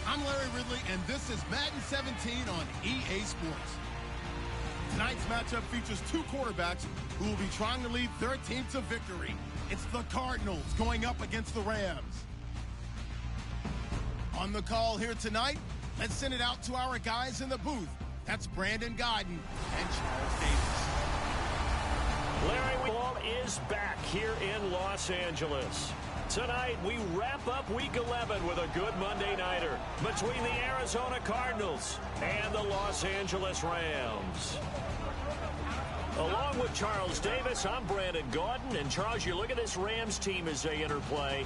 I'm Larry Ridley, and this is Madden 17 on EA Sports. Tonight's matchup features two quarterbacks who will be trying to lead their team to victory. It's the Cardinals going up against the Rams. On the call here tonight, let's send it out to our guys in the booth. That's Brandon Godden and Charles Davis. Larry, ball is back here in Los Angeles. Tonight, we wrap up Week 11 with a good Monday nighter between the Arizona Cardinals and the Los Angeles Rams. Along with Charles Davis, I'm Brandon Gaudin. And Charles, you look at this Rams team as they enter play.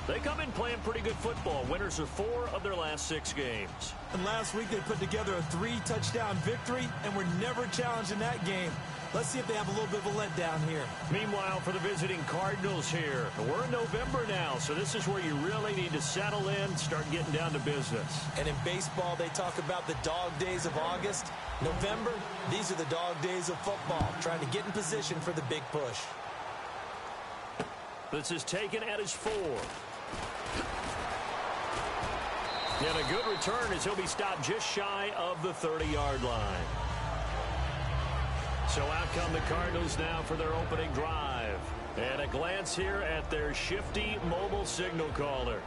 They come in playing pretty good football. Winners of 4 of their last 6 games. And last week they put together a 3-touchdown victory and were never challenged in that game. Let's see if they have a little bit of a letdown here. Meanwhile, for the visiting Cardinals here, we're in November now, so this is where you really need to settle in, start getting down to business. And in baseball, they talk about the dog days of August. November, these are the dog days of football, trying to get in position for the big push. This is taken at his 4. And a good return as he'll be stopped just shy of the 30-yard line. So out come the Cardinals now for their opening drive. And a glance here at their shifty mobile signal caller.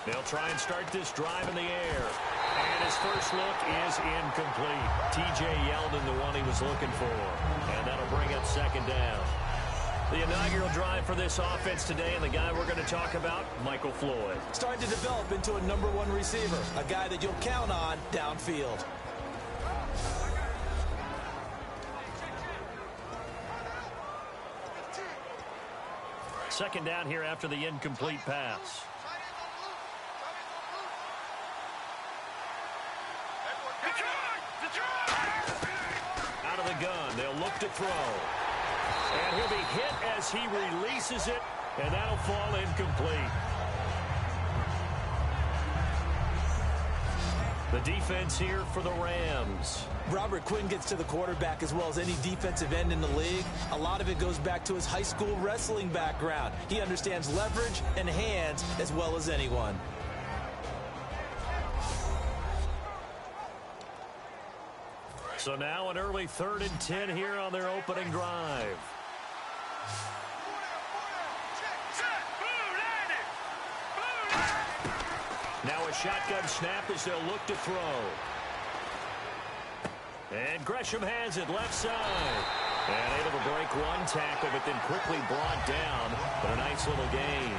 They'll try and start this drive in the air. And his first look is incomplete. T.J. Yeldon, the one he was looking for. And that'll bring up second down. The inaugural drive for this offense today, and the guy we're going to talk about, Michael Floyd. Starting to develop into a #1 receiver, a guy that you'll count on downfield. Second down here after the incomplete pass. Out of the gun, they'll look to throw. And he'll be hit as he releases it, and that'll fall incomplete. The defense here for the Rams. Robert Quinn gets to the quarterback as well as any defensive end in the league. A lot of it goes back to his high school wrestling background. He understands leverage and hands as well as anyone. So now an early 3rd and 10 here on their opening drive. Now a shotgun snap as they'll look to throw. And Gresham has it left side. And able to break one tackle, but then quickly brought down. But a nice little gain.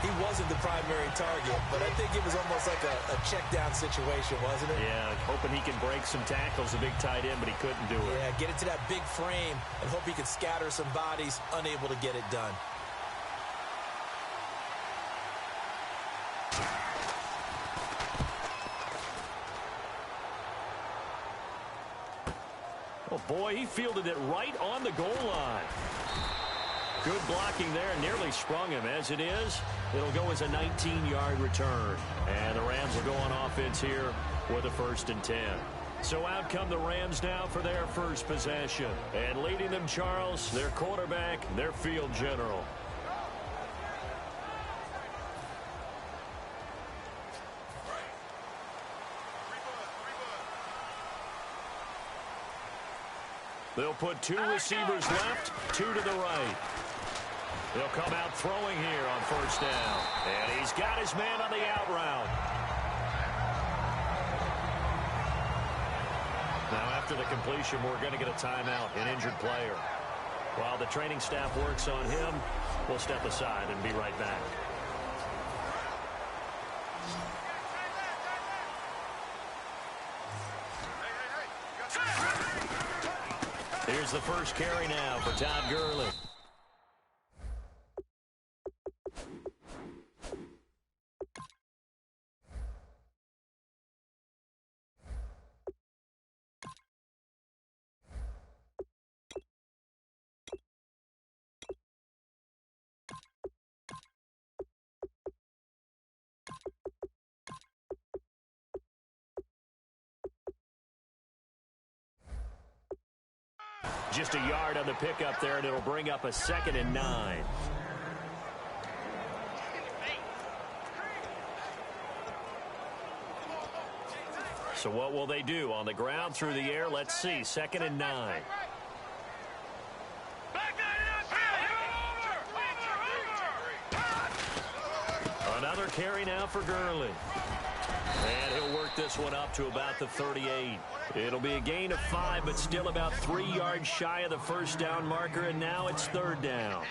He wasn't the primary target, but I think it was almost like a check down situation, wasn't it? Yeah, hoping he can break some tackles, a big tight end, but he couldn't do it. Yeah, get into that big frame and hope he could scatter some bodies, unable to get it done. Oh, boy, he fielded it right on the goal line. Good blocking there, nearly sprung him. As it is, it'll go as a 19-yard return. And the Rams will go on offense here with a 1st and 10. So out come the Rams now for their first possession. And leading them, Charles, their quarterback, their field general. They'll put 2 receivers left, 2 to the right. They'll come out throwing here on 1st down. And he's got his man on the out route. Now after the completion, we're going to get a timeout, an injured player. While the training staff works on him, we'll step aside and be right back. Here's the first carry now for Todd Gurley. Just a yard on the pickup there, and it'll bring up a 2nd and 9. So what will they do? On the ground, through the air? Let's see. 2nd and 9. Another carry now for Gurley. And he'll work this one up to about the 38. It'll be a gain of 5, but still about 3 yards shy of the first down marker, and now it's 3rd down.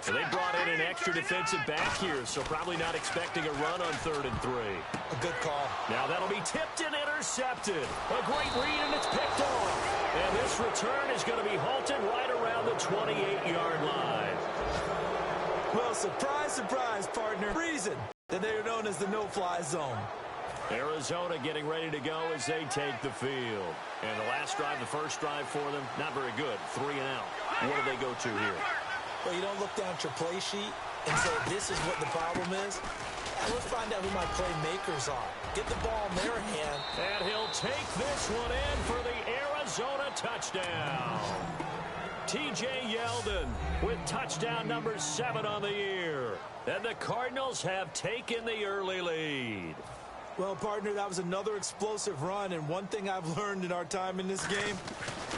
So they brought in an extra defensive back here, so probably not expecting a run on 3rd and 3. A good call. Now that'll be tipped and intercepted. A great read, and it's picked off. And this return is going to be halted right around the 28-yard line. Well, surprise, surprise, partner. Reason that they are known as the no-fly zone. Arizona getting ready to go as they take the field. And the last drive, the first drive for them, not very good. 3 and out. What do they go to here? Well, you don't look down at your play sheet and say, this is what the problem is. Let's find out who my playmakers are. Get the ball in their hand. And he'll take this one in for the Arizona touchdown. T.J. Yeldon with touchdown number 7 on the year. And the Cardinals have taken the early lead. Well, partner, that was another explosive run, and one thing I've learned in our time in this game,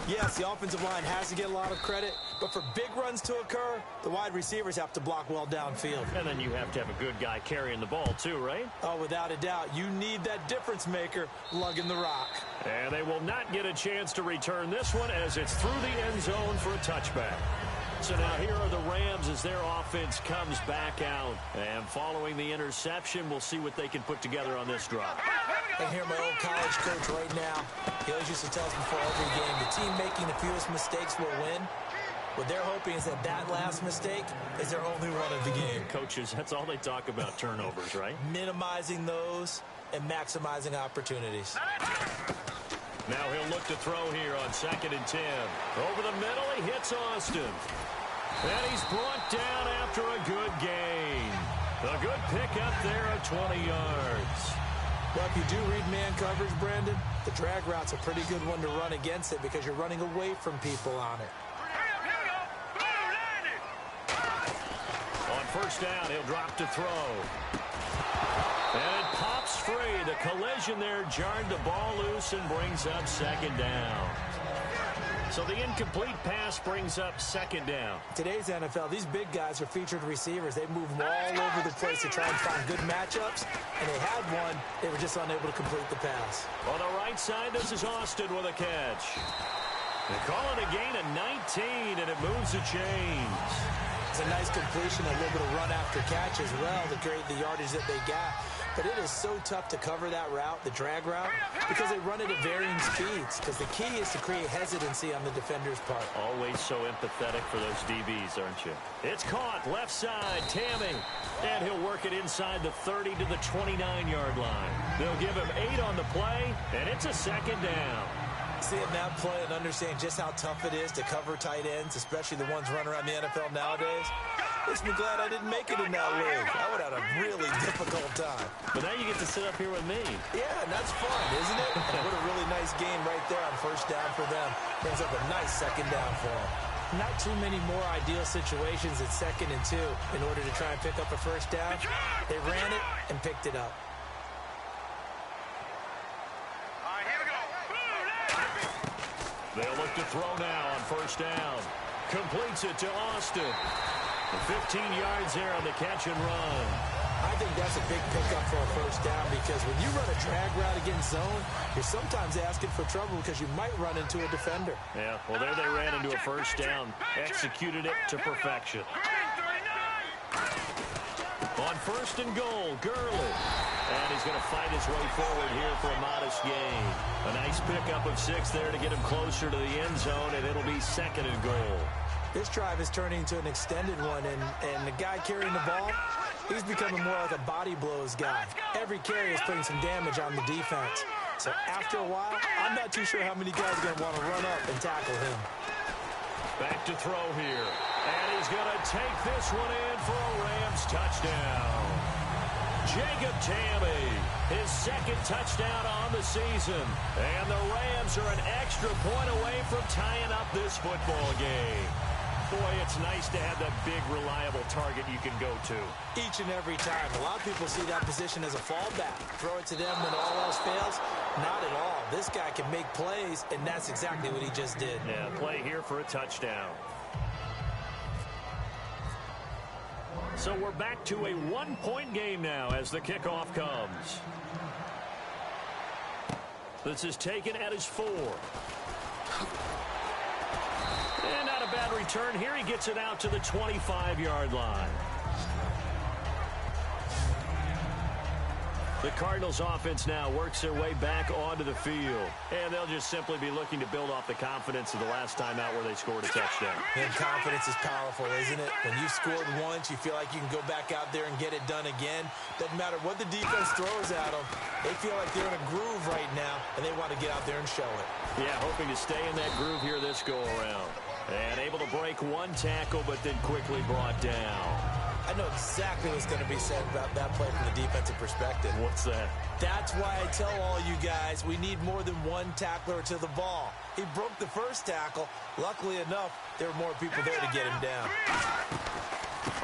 yes, the offensive line has to get a lot of credit, but for big runs to occur, the wide receivers have to block well downfield. And then you have to have a good guy carrying the ball too, right? Oh, without a doubt. You need that difference maker lugging the rock. And they will not get a chance to return this one as it's through the end zone for a touchback. So now here are the Rams as their offense comes back out. And following the interception, we'll see what they can put together on this drive. I hear my old college coach right now. He always used to tell us before every game, the team making the fewest mistakes will win. What they're hoping is that that last mistake is their only one of the game. Coaches, that's all they talk about, turnovers, right? Minimizing those and maximizing opportunities. Now he'll look to throw here on 2nd and 10. Over the middle, he hits Austin. And he's brought down after a good gain. A good pickup there of 20 yards. Well, if you do read man coverage, Brandon, the drag route's a pretty good one to run against it because you're running away from people on it. On 1st down, he'll drop to throw. And it pops free. The collision there jarred the ball loose and brings up 2nd down. So the incomplete pass brings up 2nd down. Today's NFL, these big guys are featured receivers. They move them all over the place to try and find good matchups. And they had one. They were just unable to complete the pass. On the right side, this is Austin with a catch. They call it a gain of 19, and it moves the chains. It's a nice completion, a little bit of run after catch as well to create the yardage that they got. But it is so tough to cover that route, the drag route, because they run it at varying speeds. Because the key is to create hesitancy on the defender's part. Always so empathetic for those DBs, aren't you? It's caught, left side, Tammy. And he'll work it inside the 30 to the 29-yard line. They'll give him 8 on the play, and it's a 2nd down. Seeing that play and understand just how tough it is to cover tight ends, especially the ones running around the NFL nowadays, makes me glad I didn't make it in that league. I would have had a really difficult time. But now you get to sit up here with me. Yeah, and that's fun, isn't it? And what a really nice game right there on 1st down for them. Brings up a nice 2nd down for them. Not too many more ideal situations at 2nd and 2 in order to try and pick up a 1st down. They ran it and picked it up. They'll look to throw now on 1st down. Completes it to Austin. 15 yards there on the catch and run. I think that's a big pickup for a 1st down because when you run a drag route against zone, you're sometimes asking for trouble because you might run into a defender. Yeah, well, there they ran into a 1st down. Executed it to perfection. On 1st and goal, Gurley. And he's going to fight his way forward here for a modest gain. A nice pickup of 6 there to get him closer to the end zone, and it'll be 2nd and goal. This drive is turning into an extended one, and the guy carrying the ball, he's becoming more like a body blows guy. Every carry is putting some damage on the defense. So after a while, I'm not too sure how many guys are going to want to run up and tackle him. Back to throw here. And he's going to take this one in for a Rams touchdown. Jacob Tamme, his second touchdown on the season. And the Rams are an extra point away from tying up this football game. Boy, it's nice to have that big, reliable target you can go to. Each and every time. A lot of people see that position as a fallback. Throw it to them when all else fails. Not at all. This guy can make plays, and that's exactly what he just did. Yeah, play here for a touchdown. So we're back to a one-point game now as the kickoff comes. This is taken at his 4. And not a bad return here. He gets it out to the 25-yard line. The Cardinals offense now works their way back onto the field. And they'll just simply be looking to build off the confidence of the last time out where they scored a touchdown. And confidence is powerful, isn't it? When you've scored once, you feel like you can go back out there and get it done again. Doesn't matter what the defense throws at them. They feel like they're in a groove right now, and they want to get out there and show it. Yeah, hoping to stay in that groove here this go-around. And able to break one tackle, but then quickly brought down. I know exactly what's going to be said about that play from the defensive perspective. What's that? That's why I tell all you guys we need more than one tackler to the ball. He broke the first tackle. Luckily enough, there were more people there to get him down.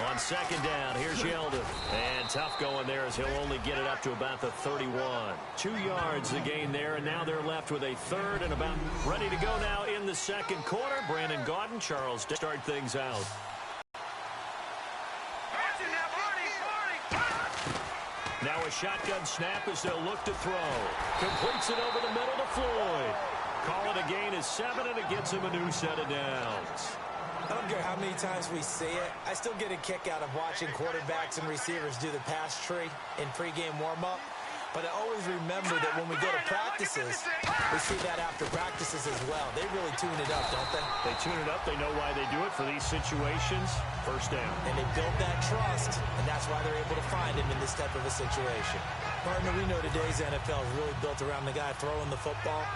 On second down, here's Yeldon. And tough going there as he'll only get it up to about the 31. 2 yards the gain there, and now they're left with a third and about ready to go now in the second quarter. Brandon Gaudin, Charles, to start things out. Now a shotgun snap as they'll look to throw. Completes it over the middle to Floyd. Call it a gain of 7, and it gets him a new set of downs. I don't care how many times we see it. I still get a kick out of watching quarterbacks and receivers do the pass tree in pregame warm-up. But I always remember that when we go to practices, we see that after practices as well. They really tune it up, don't they? They tune it up. They know why they do it for these situations. First down. And they build that trust, and that's why they're able to find him in this type of a situation. Partner, we know today's NFL is really built around the guy throwing the football.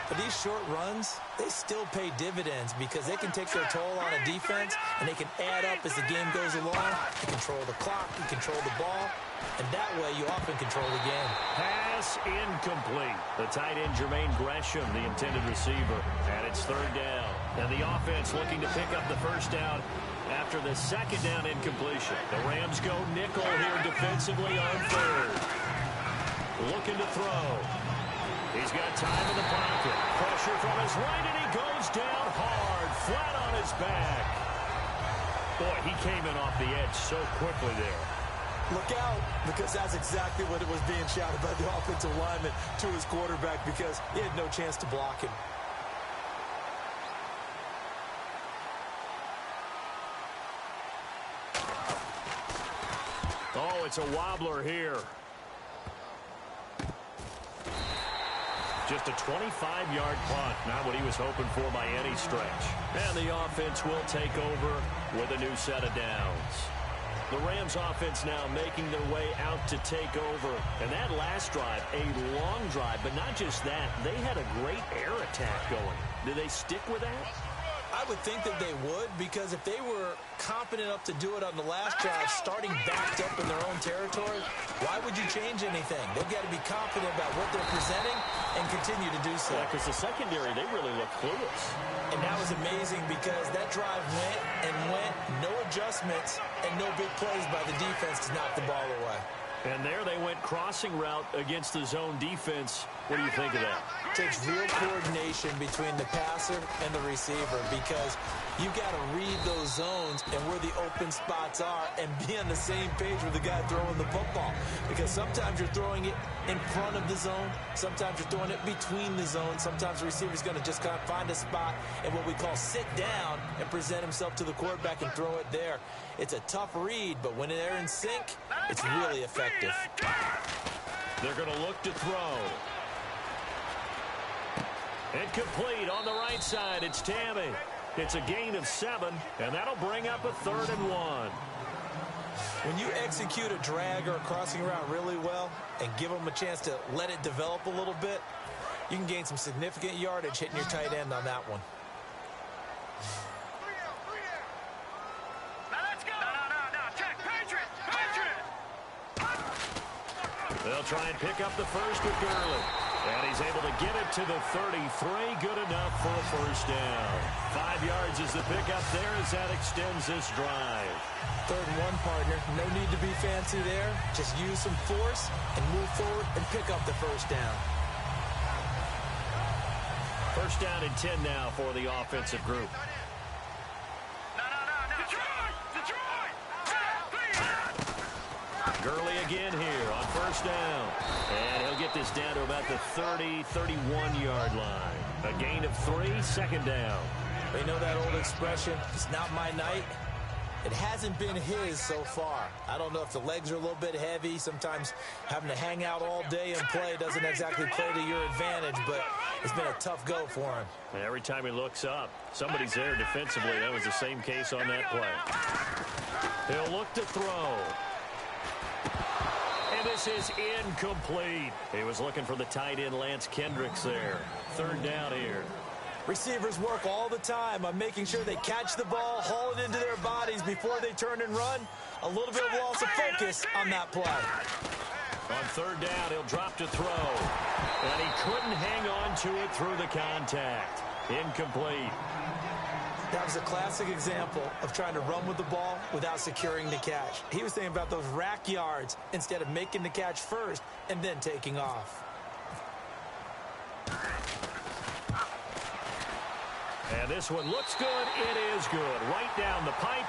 But these short runs, they still pay dividends because they can take their toll on a defense, and they can add up as the game goes along. You control the clock, you control the ball, and that way you often control the game. Pass incomplete. The tight end Jermaine Gresham, the intended receiver, and it's third down. And the offense looking to pick up the first down after the second down incompletion. The Rams go nickel here defensively on third. Looking to throw. He's got time in the pocket. Pressure from his right, and he goes down hard, flat on his back. Boy, he came in off the edge so quickly there. Look out, because that's exactly what it was being shouted by the offensive lineman to his quarterback because he had no chance to block him. Oh, it's a wobbler here. Just a 25-yard punt. Not what he was hoping for by any stretch. And the offense will take over with a new set of downs. The Rams offense now making their way out to take over. And that last drive, a long drive, but not just that. They had a great air attack going. Do they stick with that? I would think that they would, because if they were confident enough to do it on the last drive, starting backed up in their own territory, why would you change anything? They've got to be confident about what they're presenting and continue to do so. Yeah, because the secondary, they really look clueless. And that was amazing because that drive went and went, no adjustments, and no big plays by the defense to knock the ball away. And there they went crossing route against the zone defense. What do you think of that? It takes real coordination between the passer and the receiver because you got to read those zones and where the open spots are and be on the same page with the guy throwing the football. Because sometimes you're throwing it in front of the zone. Sometimes you're throwing it between the zones. Sometimes the receiver's going to just kind of find a spot and what we call sit down and present himself to the quarterback and throw it there. It's a tough read, but when they're in sync, it's really effective. They're going to look to throw. Incomplete on the right side. It's Tamme. It's a gain of 7, and that'll bring up a 3rd and 1. When you execute a drag or a crossing route really well and give them a chance to let it develop a little bit, you can gain some significant yardage hitting your tight end on that one. They'll try and pick up the first with Gurley. And he's able to get it to the 33. Good enough for a first down. 5 yards is the pickup there as that extends this drive. 3rd and 1, partner. No need to be fancy there. Just use some force and move forward and pick up the first down. First down and 10 now for the offensive group. Gurley again here on first down. And he'll get this down to about the 30, 31-yard line. A gain of 3, 2nd down. They know that old expression, it's not my night. It hasn't been his so far. I don't know if the legs are a little bit heavy. Sometimes having to hang out all day and play doesn't exactly play to your advantage, but it's been a tough go for him. And every time he looks up, somebody's there defensively. That was the same case on that play. He'll look to throw. And this is incomplete. He was looking for the tight end Lance Kendricks there. 3rd down here. Receivers work all the time on making sure they catch the ball, haul it into their bodies before they turn and run. A little bit of loss of focus on that play. On 3rd down, he'll drop to throw. And he couldn't hang on to it through the contact. Incomplete. That was a classic example of trying to run with the ball without securing the catch. He was thinking about those rack yards instead of making the catch first and then taking off. And this one looks good. It is good. Right down the pipe.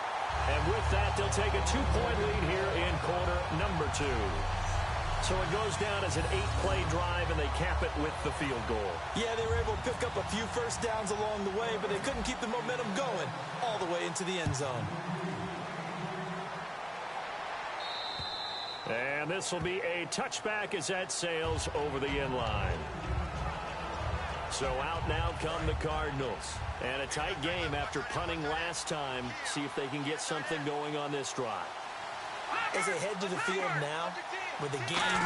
And with that, they'll take a 2-point lead here in quarter number 2. So it goes down as an 8-play drive, and they cap it with the field goal. Yeah, they were able to pick up a few first downs along the way, but they couldn't keep the momentum going all the way into the end zone. And this will be a touchback as that sails over the end line. So out now come the Cardinals. And a tight game after punting last time. See if they can get something going on this drive. As they head to the field now, with the game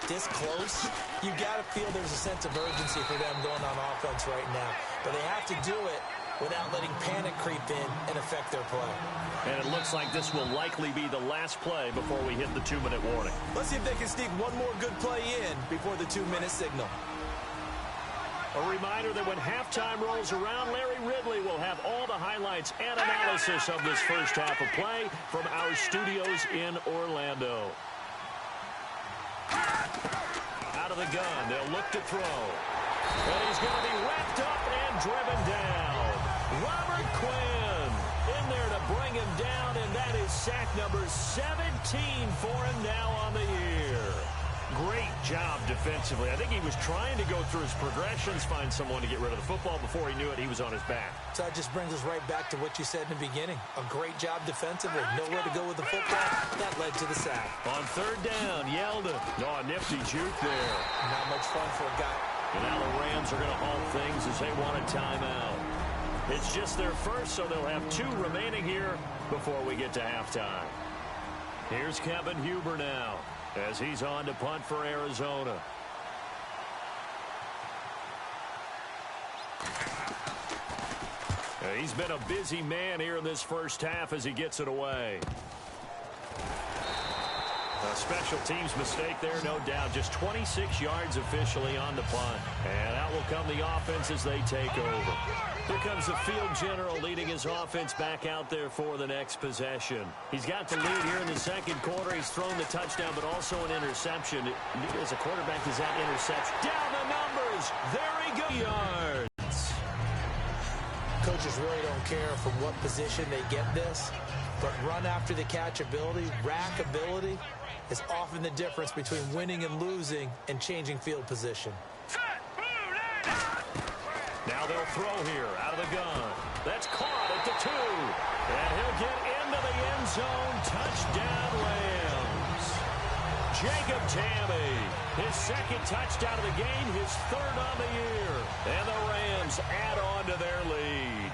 this close, you got to feel there's a sense of urgency for them going on offense right now. But they have to do it without letting panic creep in and affect their play. And it looks like this will likely be the last play before we hit the 2-minute warning. Let's see if they can sneak one more good play in before the 2-minute signal. A reminder that when halftime rolls around, Larry Ridley will have all the highlights and analysis of this first half of play from our studios in Orlando. Out of the gun, they'll look to throw. And he's going to be wrapped up and driven down. Robert Quinn in there to bring him down, and that is sack number 17 for him now on the year. Great job defensively. I think he was trying to go through his progressions, find someone to get rid of the football. Before he knew it, he was on his back. So that just brings us right back to what you said in the beginning. A great job defensively. Nowhere to go with the football. That led to the sack. On 3rd down, Yeldon. Oh, a nifty juke there. Not much fun for a guy. And now the Rams are going to halt things as they want a timeout. It's just their first, so they'll have 2 remaining here before we get to halftime. Here's Kevin Huber now, as he's on to punt for Arizona. He's been a busy man here in this first half as he gets it away. A special teams mistake there, no doubt. Just 26 yards officially on the punt. And out will come the offense as they take over. Here comes the field general leading his offense back out there for the next possession. He's got the lead here in the second quarter. He's thrown the touchdown, but also an interception. As a quarterback, does that interception? Down the numbers. There he goes. Yards. Coaches really don't care from what position they get this, but run after the catch ability, rack ability, is often the difference between winning and losing and changing field position. Now they'll throw here out of the gun. That's caught at the 2. And he'll get into the end zone. Touchdown, Rams. Jacob Tamme, his second touchdown of the game, his 3rd on the year. And the Rams add on to their lead.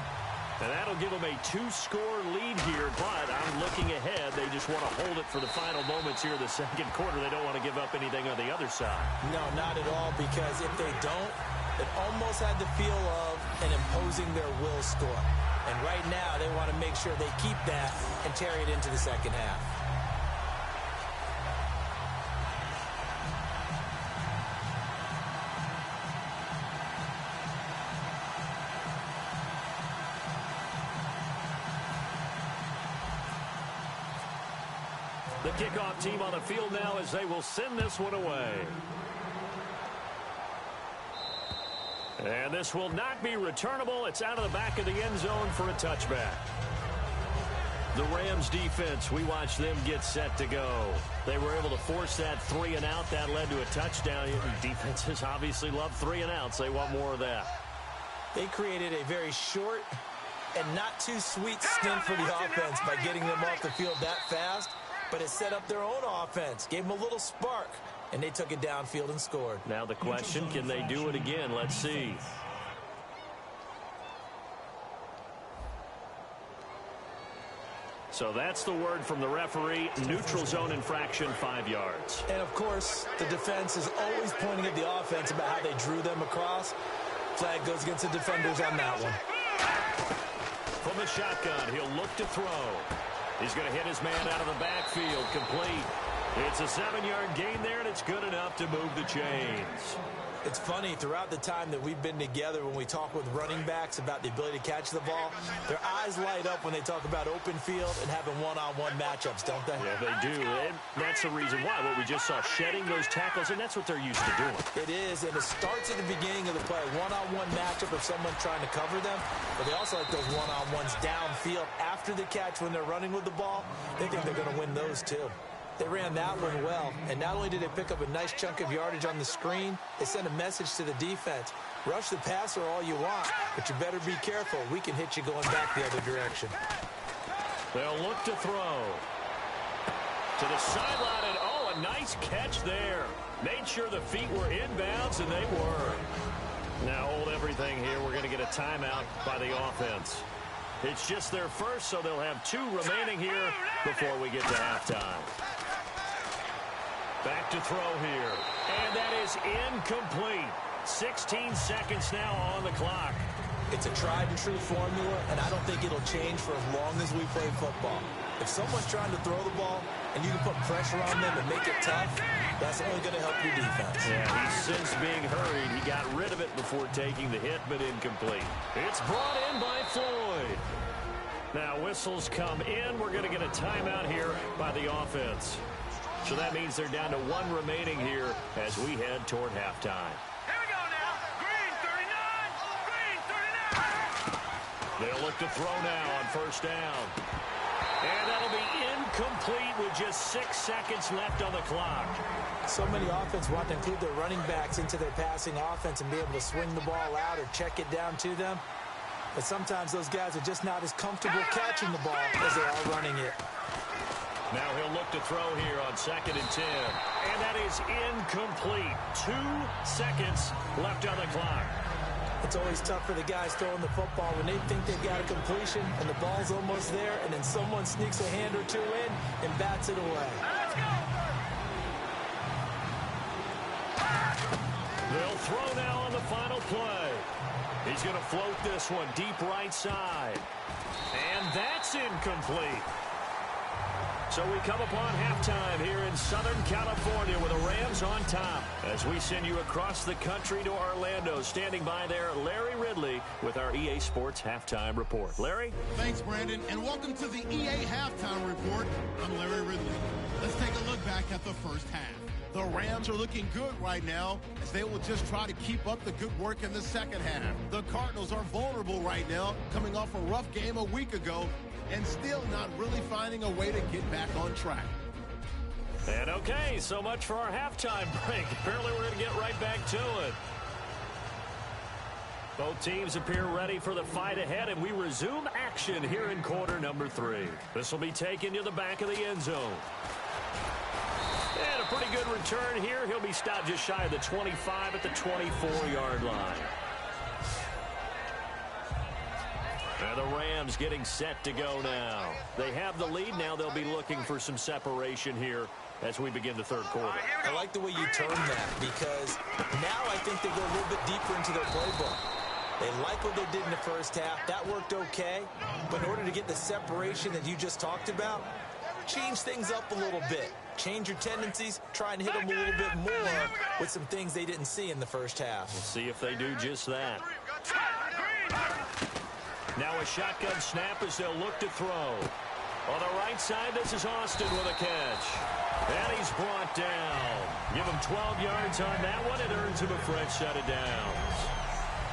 And that'll give them a 2-score lead here, but I'm looking ahead. They just want to hold it for the final moments here in the second quarter. They don't want to give up anything on the other side. No, not at all, because if they don't, it almost had the feel of an imposing their will score. And right now, they want to make sure they keep that and carry it into the second half. The kickoff team on the field now as they will send this one away. And this will not be returnable. It's out of the back of the end zone for a touchback. The Rams defense, we watched them get set to go. They were able to force that 3 and out. That led to a touchdown. Defenses obviously love 3 and outs. They want more of that. They created a very short and not too sweet stint for the offense by getting them off the field that fast, but it set up their own offense, gave them a little spark, and they took it downfield and scored. Now the question, can they do it again? Let's see. So that's the word from the referee. Neutral zone infraction, 5 yards. And, of course, the defense is always pointing at the offense about how they drew them across. Flag goes against the defenders on that one. From the shotgun, he'll look to throw. He's going to hit his man out of the backfield, complete. It's a 7-yard gain there, and it's good enough to move the chains. It's funny, throughout the time that we've been together, when we talk with running backs about the ability to catch the ball, their eyes light up when they talk about open field and having one-on-one matchups, don't they? Yeah, they do. And that's the reason why. What we just saw, shedding those tackles, and that's what they're used to doing. It is, and it starts at the beginning of the play. One-on-one matchup if someone's trying to cover them, but they also like those one-on-ones downfield after the catch when they're running with the ball. They think they're going to win those, too. They ran that one well, and not only did they pick up a nice chunk of yardage on the screen, they sent a message to the defense. Rush the passer all you want, but you better be careful. We can hit you going back the other direction. They'll look to throw. To the sideline, and oh, a nice catch there. Made sure the feet were inbounds, and they were. Now hold everything here. We're going to get a timeout by the offense. It's just their first, so they'll have 2 remaining here before we get to halftime. Back to throw here. And that is incomplete. 16 seconds now on the clock. It's a tried-and-true formula, and I don't think it'll change for as long as we play football. If someone's trying to throw the ball and you can put pressure on them and make it tough, that's only going to help your defense. Yeah, he's since being hurried. He got rid of it before taking the hit, but incomplete. It's brought in by Floyd. Now whistles come in. We're going to get a timeout here by the offense. So that means they're down to 1 remaining here as we head toward halftime. Here we go now. Green 39. Green 39. They'll look to throw now on first down. And that'll be incomplete with just 6 seconds left on the clock. So many offenses want to include their running backs into their passing offense and be able to swing the ball out or check it down to them. But sometimes those guys are just not as comfortable catching the ball as they are running it. Now he'll look to throw here on 2nd and 10. And that is incomplete. 2 seconds left on the clock. It's always tough for the guys throwing the football when they think they've got a completion and the ball's almost there, and then someone sneaks a hand or 2 in and bats it away. They'll throw now on the final play. He's going to float this one deep right side. And that's incomplete. So we come upon halftime here in Southern California with the Rams on top as we send you across the country to Orlando. Standing by there, Larry Ridley with our EA Sports Halftime Report. Larry? Thanks, Brandon, and welcome to the EA Halftime Report. I'm Larry Ridley. Let's take a look back at the first half. The Rams are looking good right now as they will just try to keep up the good work in the second half. The Cardinals are vulnerable right now, coming off a rough game a week ago, and still not really finding a way to get back on track. And okay, so much for our halftime break. Apparently we're going to get right back to it. Both teams appear ready for the fight ahead, and we resume action here in quarter number 3. This will be taken to the back of the end zone. And a pretty good return here. He'll be stopped just shy of the 25 at the 24-yard line. And the Rams getting set to go now. They have the lead. Now they'll be looking for some separation here as we begin the third quarter. I like the way you term that because now I think they go a little bit deeper into their playbook. They like what they did in the first half. That worked okay. But in order to get the separation that you just talked about, change things up a little bit. Change your tendencies. Try and hit them a little bit more with some things they didn't see in the first half. We'll see if they do just that. Now a shotgun snap as they'll look to throw. On the right side, this is Austin with a catch. And he's brought down. Give him 12 yards on that one. It earns him a fresh set of downs.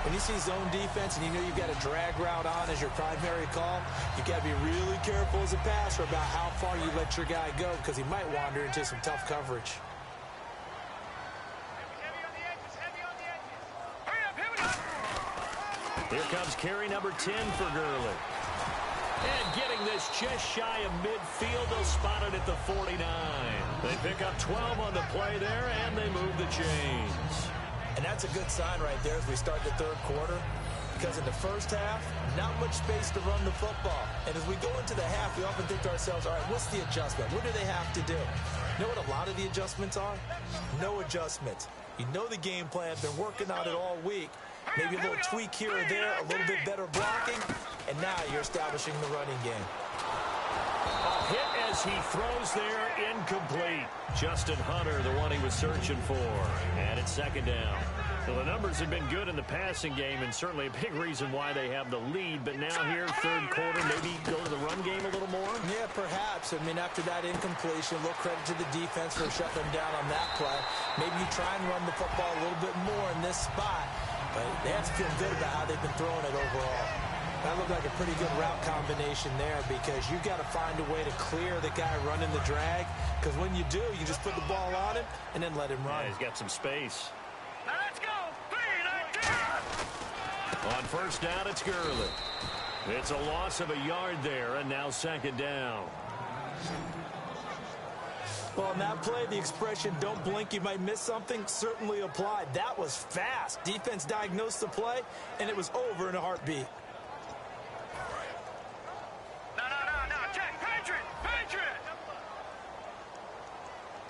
When you see zone defense and you know you've got a drag route on as your primary call, you've got to be really careful as a passer about how far you let your guy go because he might wander into some tough coverage. Here comes carry number 10 for Gurley. And getting this just shy of midfield, they'll spot it at the 49. They pick up 12 on the play there, and they move the chains. And that's a good sign right there as we start the third quarter, because in the first half, not much space to run the football. And as we go into the half, we often think to ourselves, all right, what's the adjustment? What do they have to do? You know what a lot of the adjustments are? No adjustments. You know the game plan, been working on it all week. Maybe a little tweak here or there, a little bit better blocking, and now you're establishing the running game. A hit as he throws there, incomplete. Justin Hunter, the one he was searching for. And it's second down. So the numbers have been good in the passing game, and certainly a big reason why they have the lead. But now here, third quarter, maybe go to the run game a little more? Yeah, perhaps. I mean, after that incompletion, a little credit to the defense for shutting them down on that play. Maybe you try and run the football a little bit more in this spot. But they have to feel good about how they've been throwing it overall. That looked like a pretty good route combination there because you've got to find a way to clear the guy running the drag. Because when you do, you just put the ball on him and then let him run. Yeah, he's got some space. Now let's go. 3-19. On first down, it's Gurley. It's a loss of a yard there, and now second down. Well, in that play, the expression, don't blink, you might miss something, certainly applied. That was fast. Defense diagnosed the play, and it was over in a heartbeat. No. Check. Patriot.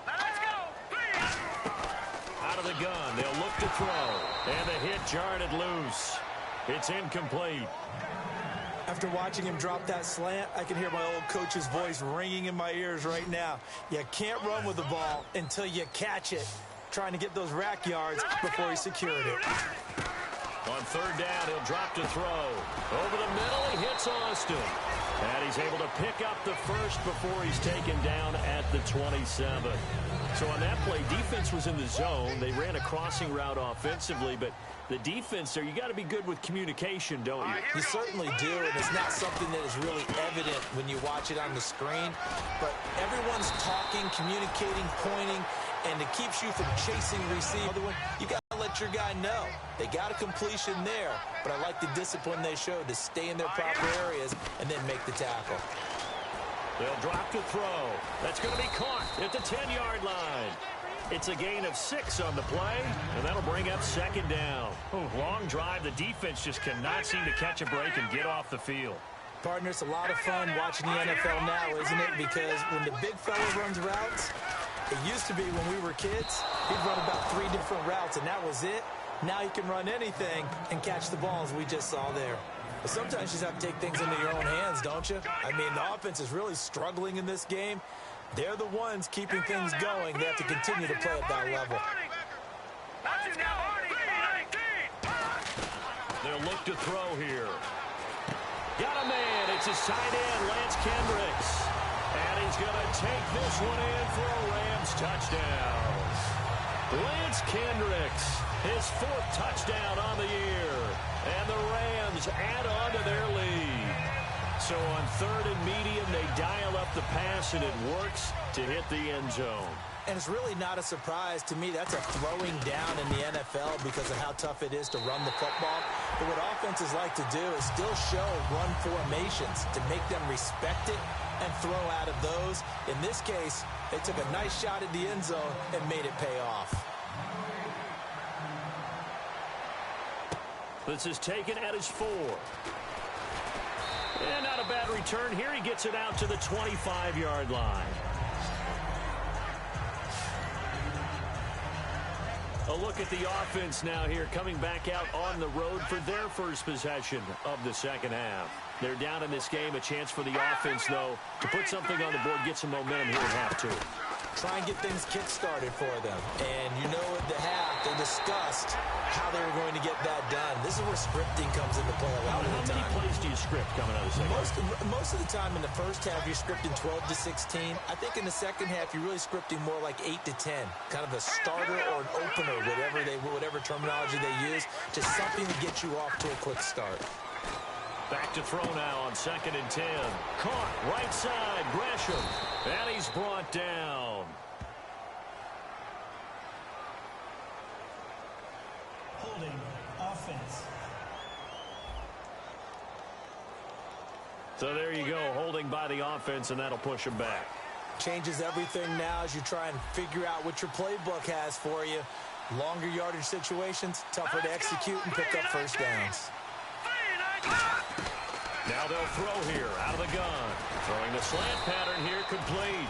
Now let's go. 3. Out of the gun, they'll look to throw. And the hit jarred it loose. It's incomplete. After watching him drop that slant, I can hear my old coach's voice ringing in my ears right now. You can't run with the ball until you catch it. Trying to get those rack yards before he secured it. On third down, he'll drop to throw. Over the middle, he hits Austin. And he's able to pick up the first before he's taken down at the 27. So on that play, defense was in the zone. They ran a crossing route offensively, but the defense there, you got to be good with communication, don't you? You certainly do, and it's not something that is really evident when you watch it on the screen. But everyone's talking, communicating, pointing, and it keeps you from chasing receiver. You got to let your guy know. They got a completion there, but I like the discipline they showed to stay in their proper areas and then make the tackle. They'll drop to throw. That's going to be caught at the 10-yard line. It's a gain of 6 on the play, and that'll bring up second down. Long drive. The defense just cannot seem to catch a break and get off the field. Partner, it's a lot of fun watching the NFL now, isn't it? Because when the big fella runs routes, it used to be when we were kids, he'd run about 3 different routes, and that was it. Now he can run anything and catch the balls we just saw there. But sometimes you just have to take things into your own hands, don't you? I mean, the offense is really struggling in this game. They're the ones keeping things going. They have to continue to play at that level. They'll look to throw here. Got a man. It's his tight end, Lance Kendricks. And he's going to take this one in for a Rams touchdown. Lance Kendricks, his 4th touchdown on the year. And the Rams add on to their lead. So on third and medium, they dial up the pass, and it works to hit the end zone. And it's really not a surprise to me. That's a throwing down in the NFL because of how tough it is to run the football. But what offenses like to do is still show run formations to make them respect it and throw out of those. In this case, they took a nice shot at the end zone and made it pay off. This is taken at his 4. And not a bad return here. He gets it out to the 25-yard line. A look at the offense now here, coming back out on the road for their first possession of the second half. They're down in this game. A chance for the offense, though, to put something on the board, get some momentum here at half 2. Try and get things kick-started for them. And you know at the half, they discussed how they were going to get that done. This is where scripting comes into play a lot of the time. How many plays do you script coming out of the second half? Most of the time in the first half, you're scripting 12 to 16. I think in the second half, you're really scripting more like 8 to 10. Kind of a starter or an opener, whatever terminology they use, just something to get you off to a quick start. Back to throw now on 2nd and 10. Caught right side, Gresham. And he's brought down. Holding offense. So there you go, holding by the offense, and that'll push him back. Changes everything now as you try and figure out what your playbook has for you. Longer yardage situations, tougher to execute and pick up first downs. Now they'll throw here, out of the gun. Throwing the slant pattern here, complete.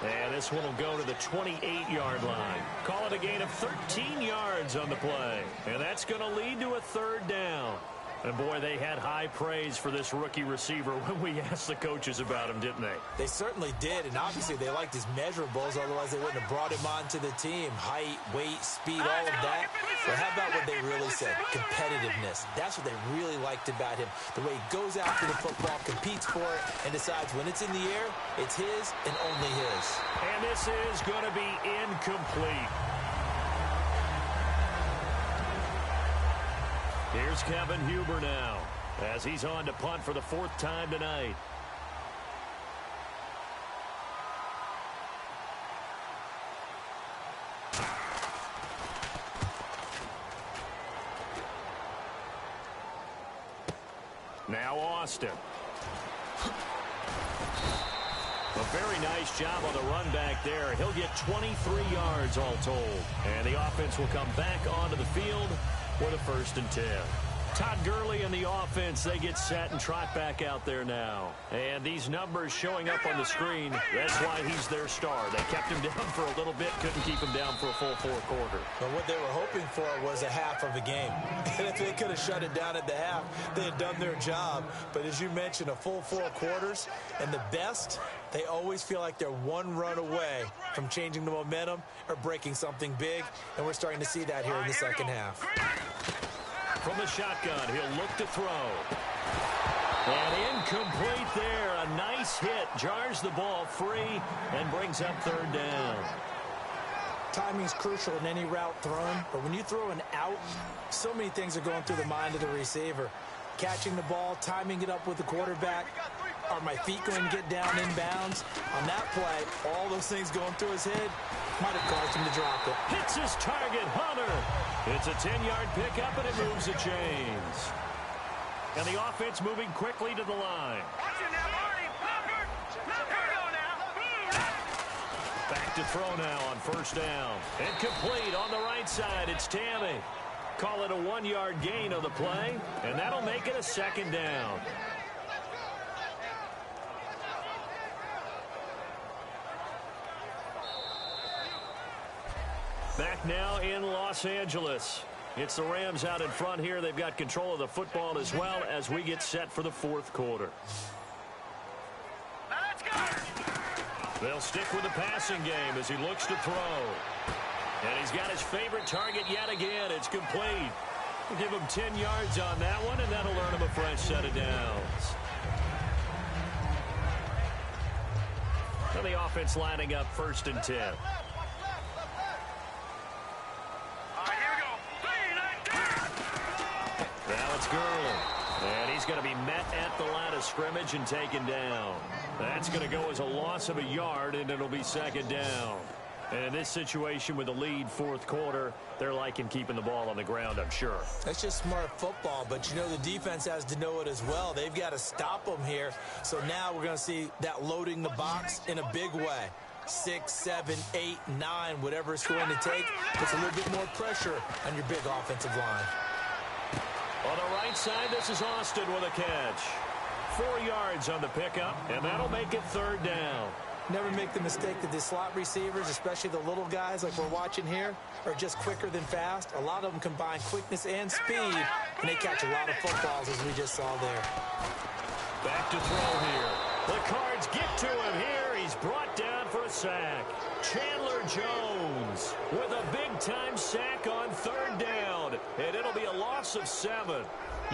And this one will go to the 28-yard line. Call it a gain of 13 yards on the play. And that's going to lead to a 3rd down. And, boy, they had high praise for this rookie receiver when we asked the coaches about him, didn't they? They certainly did, and obviously they liked his measurables, otherwise they wouldn't have brought him onto the team. Height, weight, speed, all of that. But how about what they really said? Competitiveness. That's what they really liked about him. The way he goes after the football, competes for it, and decides when it's in the air, it's his and only his. And this is going to be incomplete. Here's Kevin Huber now, as he's on to punt for the 4th time tonight. Now Austin. A very nice job on the run back there. He'll get 23 yards all told. And the offense will come back onto the field with a 1st and 10. Todd Gurley and the offense, they get set and trot back out there now. And these numbers showing up on the screen, that's why he's their star. They kept him down for a little bit, couldn't keep him down for a full 4 quarters. But what they were hoping for was a half of a game. And if they could have shut it down at the half, they had done their job. But as you mentioned, a full 4 quarters, and the best, they always feel like they're 1 run away from changing the momentum or breaking something big, and we're starting to see that here in the second half. From the shotgun, he'll look to throw. And incomplete there. A nice hit. Jars the ball free and brings up 3rd down. Timing's crucial in any route thrown, but when you throw an out, so many things are going through the mind of the receiver. Catching the ball, timing it up with the quarterback. Are my feet going to get down inbounds? On that play, all those things going through his head might have caused him to drop it. Hits his target, Hunter. It's a 10-yard pickup, and it moves the chains. And the offense moving quickly to the line. Back to throw now on 1st down. And complete on the right side. It's Tammy. Call it a 1-yard gain on the play, and that'll make it a 2nd down. Back now in Los Angeles. It's the Rams out in front here. They've got control of the football as well as we get set for the 4th quarter. Let's go. They'll stick with the passing game as he looks to throw. And he's got his favorite target yet again. It's complete. We'll give him 10 yards on that one, and that'll earn him a fresh set of downs. And the offense lining up 1st and 10. Now it's Gurley. And he's going to be met at the line of scrimmage and taken down. That's going to go as a loss of a yard, and it'll be 2nd down. And in this situation with the lead 4th quarter, they're liking keeping the ball on the ground, I'm sure. That's just smart football, but you know the defense has to know it as well. They've got to stop them here. So now we're going to see that loading the box in a big way. 6, 7, 8, 9, whatever it's going to take, puts a little bit more pressure on your big offensive line. On the right side, this is Austin with a catch. 4 yards on the pickup, and that'll make it 3rd down. Never make the mistake that the slot receivers, especially the little guys like we're watching here, are just quicker than fast. A lot of them combine quickness and speed, and they catch a lot of footballs, as we just saw there. Back to throw here. The Cards get to him here. He's brought down for a sack. Chandler Jones with a big-time sack on 3rd down. And it'll be a loss of 7.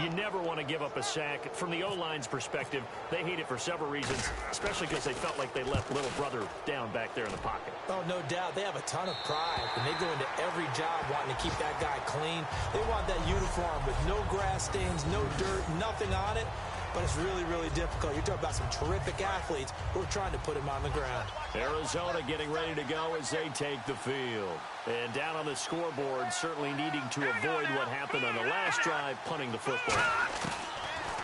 You never want to give up a sack. From the O-line's perspective, they hate it for several reasons, especially because they felt like they left little brother down back there in the pocket. Oh, no doubt. They have a ton of pride, and they go into every job wanting to keep that guy clean. They want that uniform with no grass stains, no dirt, nothing on it. But it's really, really difficult. You're talking about some terrific athletes who are trying to put him on the ground. Arizona getting ready to go as they take the field. And down on the scoreboard, certainly needing to avoid what happened on the last drive, punting the football.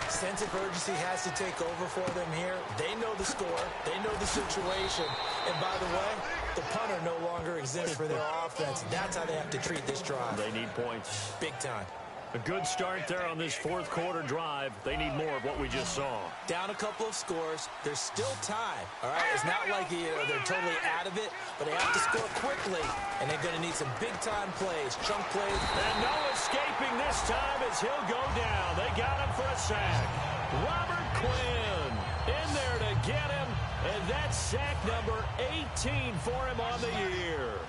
Sense of urgency has to take over for them here. They know the score. They know the situation. And by the way, the punter no longer exists for their offense. That's how they have to treat this drive. They need points. Big time. A good start there on this 4th quarter drive. They need more of what we just saw. Down a couple of scores. There's still time. All right, it's not like they're totally out of it, but they have to score quickly, and they're going to need some big-time plays, chunk plays. And no escaping this time as he'll go down. They got him for a sack. Robert Quinn in there to get him, and that's sack number 18 for him on the year.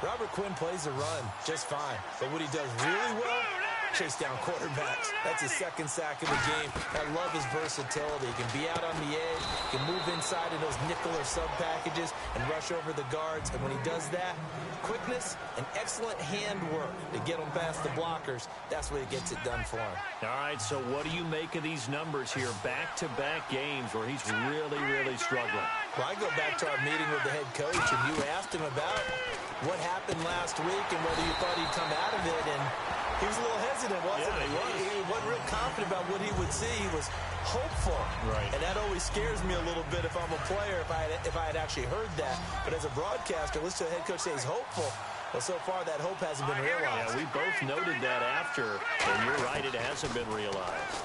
Robert Quinn plays the run just fine, but what he does really well, chase down quarterbacks. That's his 2nd sack of the game. I love his versatility. He can be out on the edge, he can move inside of those nickel or sub packages and rush over the guards. And when he does that, quickness and excellent handwork to get him past the blockers, that's what gets it done for him. All right, so what do you make of these numbers here? Back-to-back games where he's really, really struggling. Well, I go back to our meeting with the head coach, and you asked him about what happened last week and whether you thought he'd come out of it, and he was a little hesitant, wasn't he? He wasn't real confident about what he would see. He was hopeful. Right. And that always scares me a little bit if I'm a player, if I had actually heard that. But as a broadcaster, listen to the head coach say he's hopeful. Well, so far, that hope hasn't been realized. Yeah, we both noted that after, and you're right, it hasn't been realized.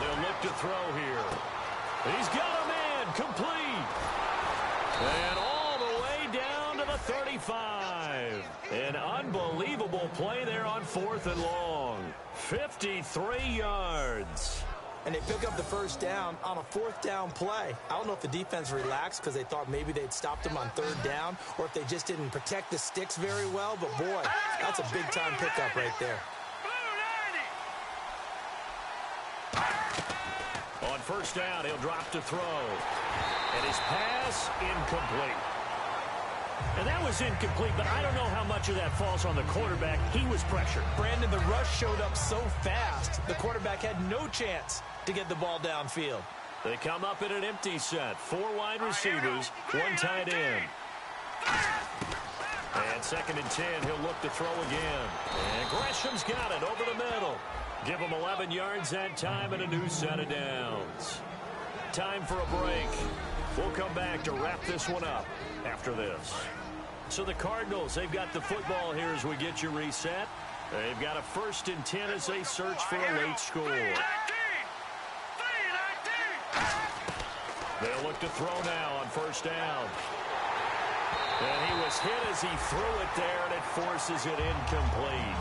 They'll look to throw here. He's got a man, complete. And all the way down to the 35. An unbelievable play there on 4th and long. 53 yards. And they pick up the 1st down on a 4th down play. I don't know if the defense relaxed because they thought maybe they'd stopped them on 3rd down, or if they just didn't protect the sticks very well. But, boy, that's a big-time pickup right there. On 1st down, he'll drop to throw. And his pass, incomplete. And that was incomplete, but I don't know how much of that falls on the quarterback. He was pressured. Brandon, the rush showed up so fast, the quarterback had no chance to get the ball downfield. They come up in an empty set. 4 wide receivers, 1 tight end. And 2nd and 10, he'll look to throw again. And Gresham's got it over the middle. Give him 11 yards that time and a new set of downs. Time for a break. We'll come back to wrap this one up after this. So the Cardinals, they've got the football here as we get you reset. They've got a 1st and 10 as they search for a late score. They'll look to throw now on 1st down. And he was hit as he threw it there, and it forces it incomplete.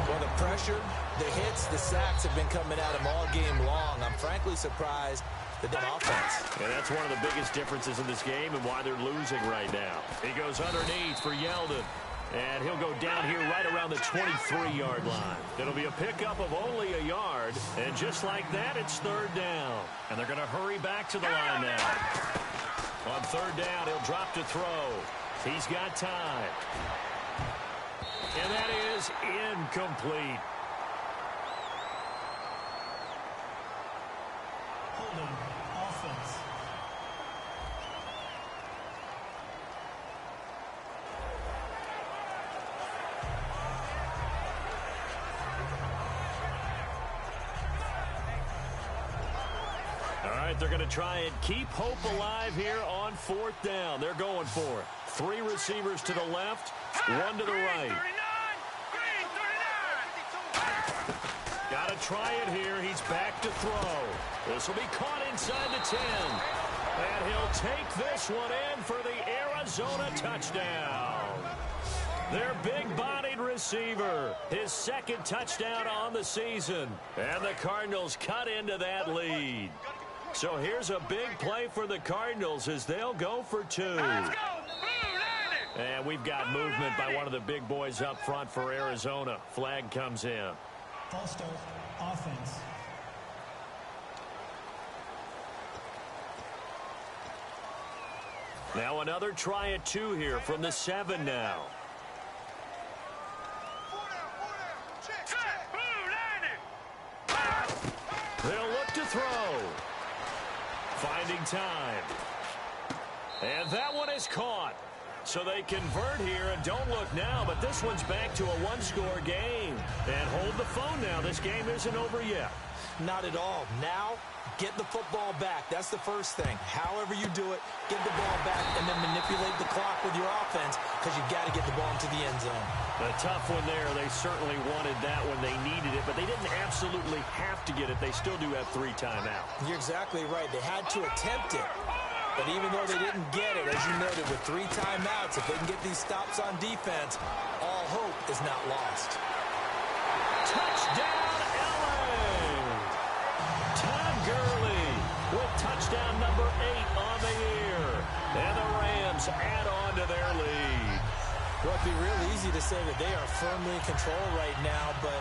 Well, the pressure, the hits, the sacks have been coming at him all game long. I'm frankly surprised that the offense. And that's one of the biggest differences in this game and why they're losing right now. He goes underneath for Yeldon. And he'll go down here right around the 23-yard line. It'll be a pickup of only a yard. And just like that, it's 3rd down. And they're going to hurry back to the line now. On 3rd down, he'll drop to throw. He's got time. And that is incomplete. Holding offense. All right, they're going to try and keep hope alive here on 4th down. They're going for it. 3 receivers to the left, 1 to the right. Got to try it here. He's back to throw. This will be caught inside the 10. And he'll take this one in for the Arizona touchdown. Their big-bodied receiver, his 2nd touchdown on the season. And the Cardinals cut into that lead. So here's a big play for the Cardinals as they'll go for 2. Let's go. And we've got movement by one of the big boys up front for Arizona. Flag comes in. False start, offense. Now another try at 2 here from the 7 now. They'll look to throw. Finding time. And that one is caught. So they convert here and don't look now, but this one's back to a one-score game. And hold the phone now. This game isn't over yet. Not at all. Now, get the football back. That's the first thing. However you do it, get the ball back and then manipulate the clock with your offense because you've got to get the ball into the end zone. A tough one there. They certainly wanted that when they needed it, but they didn't absolutely have to get it. They still do have 3 timeouts. You're exactly right. They had to attempt it. But even though they didn't get it, as you noted, with 3 timeouts, if they can get these stops on defense, all hope is not lost. Touchdown, LA! Todd Gurley with touchdown number 8 on the year. And the Rams add on to their lead. Well, it'd be real easy to say that they are firmly in control right now, but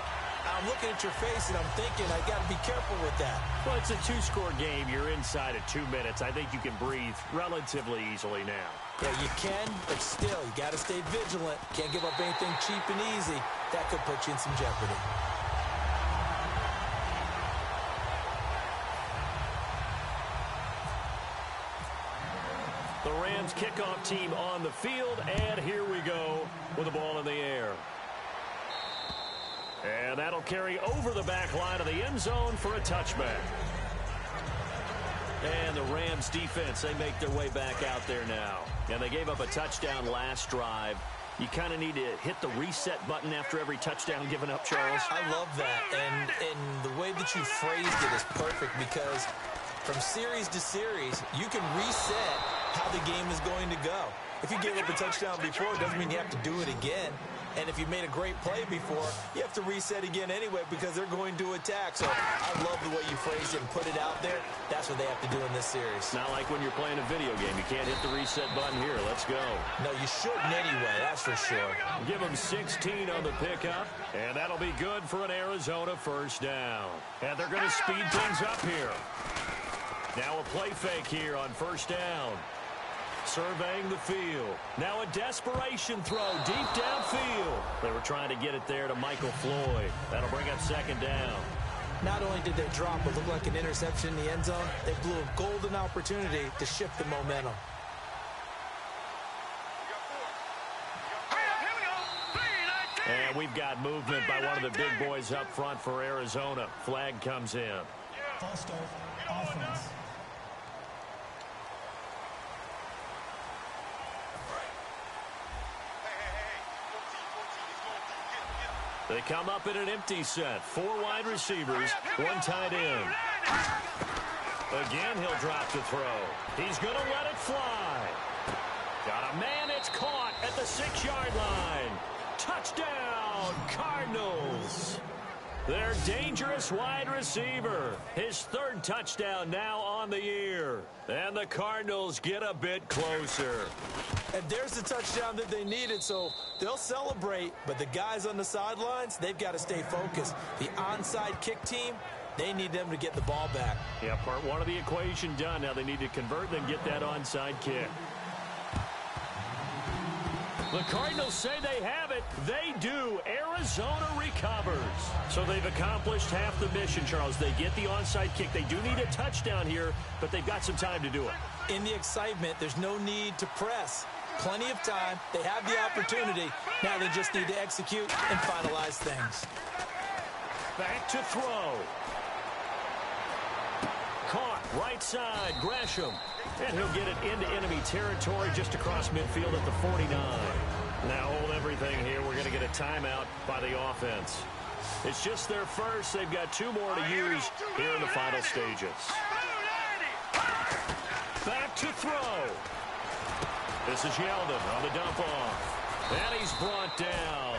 I'm looking at your face and I'm thinking I got to be careful with that. Well, it's a 2-score game. You're inside of 2 minutes. I think you can breathe relatively easily now. Yeah, you can, but still, you got to stay vigilant. Can't give up anything cheap and easy. That could put you in some jeopardy. The Rams kickoff team on the field, and here we go with the ball in the air. And that'll carry over the back line of the end zone for a touchback. And the Rams defense, they make their way back out there now. And they gave up a touchdown last drive. You kind of need to hit the reset button after every touchdown given up, Charles. I love that. And the way that you phrased it is perfect because from series to series, you can reset how the game is going to go. If you gave up a touchdown before, it doesn't mean you have to do it again. And if you made a great play before, you have to reset again anyway because they're going to attack. So I love the way you phrased it and put it out there. That's what they have to do in this series. Not like when you're playing a video game. You can't hit the reset button here. Let's go. No, you shouldn't anyway. That's for sure. Give them 16 on the pickup, and that'll be good for an Arizona first down. And they're going to speed things up here. Now a play fake here on first down. Surveying the field. Now a desperation throw deep downfield. They were trying to get it there to Michael Floyd. That'll bring up second down. Not only did they drop what looked like an interception in the end zone, they blew a golden opportunity to shift the momentum. And we've got movement by one of the big boys up front for Arizona. Flag comes in. False start, offense. They come up in an empty set. 4 wide receivers, 1 tight end. Again, he'll drop to throw. He's going to let it fly. Got a man, it's caught at the 6-yard line. Touchdown, Cardinals. Their dangerous wide receiver. His 3rd touchdown now on the year. And the Cardinals get a bit closer. And there's the touchdown that they needed, so they'll celebrate. But the guys on the sidelines, they've got to stay focused. The onside kick team, they need them to get the ball back. Yeah, part 1 of the equation done. Now they need to convert and get that onside kick. The Cardinals say they have it. They do. Arizona recovers. So they've accomplished half the mission, Charles. They get the onside kick. They do need a touchdown here, but they've got some time to do it. In the excitement, there's no need to press. Plenty of time. They have the opportunity. Now they just need to execute and finalize things. Back to throw. Caught right side, Gresham. And he'll get it into enemy territory just across midfield at the 49. Now hold everything here. We're going to get a timeout by the offense. It's just their first. They've got 2 more to use here in the final stages. Back to throw. This is Yeldon on the dump off. And he's brought down.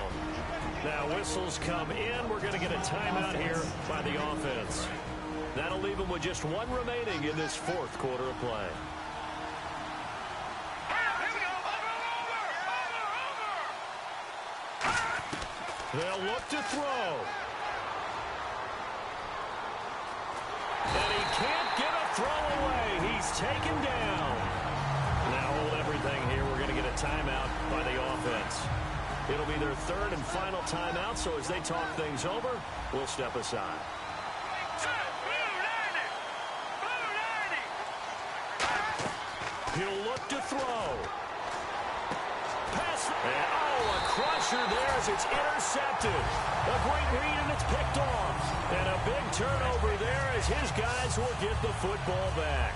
Now whistles come in. We're going to get a timeout here by the offense. That'll leave them with just one remaining in this fourth quarter of play. They'll look to throw. And he can't get a throw away. He's taken down. Now hold everything here. We're going to get a timeout by the offense. It'll be their third and final timeout, so as they talk things over, we'll step aside. He'll look to throw. Pass. And, a crusher there as it's intercepted. A great read, and it's picked off. And a big turnover there as his guys will get the football back.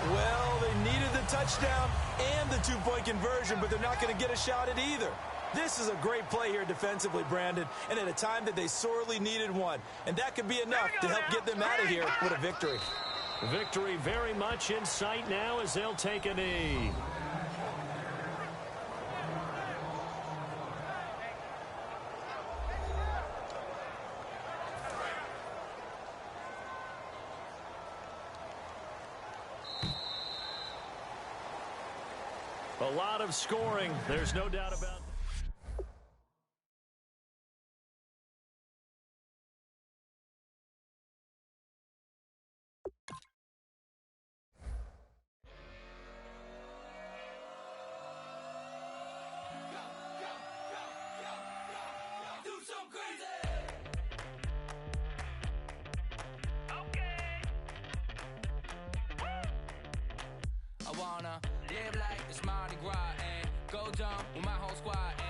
Well, they needed the touchdown and the two-point conversion, but they're not going to get a shot at either. This is a great play here defensively, Brandon, and at a time that they sorely needed one. And that could be enough to help get them out of here with a victory. Victory very much in sight now as they'll take a knee. A lot of scoring, there's no doubt about it. I wanna live like it's Mardi Gras and go dumb with my whole squad.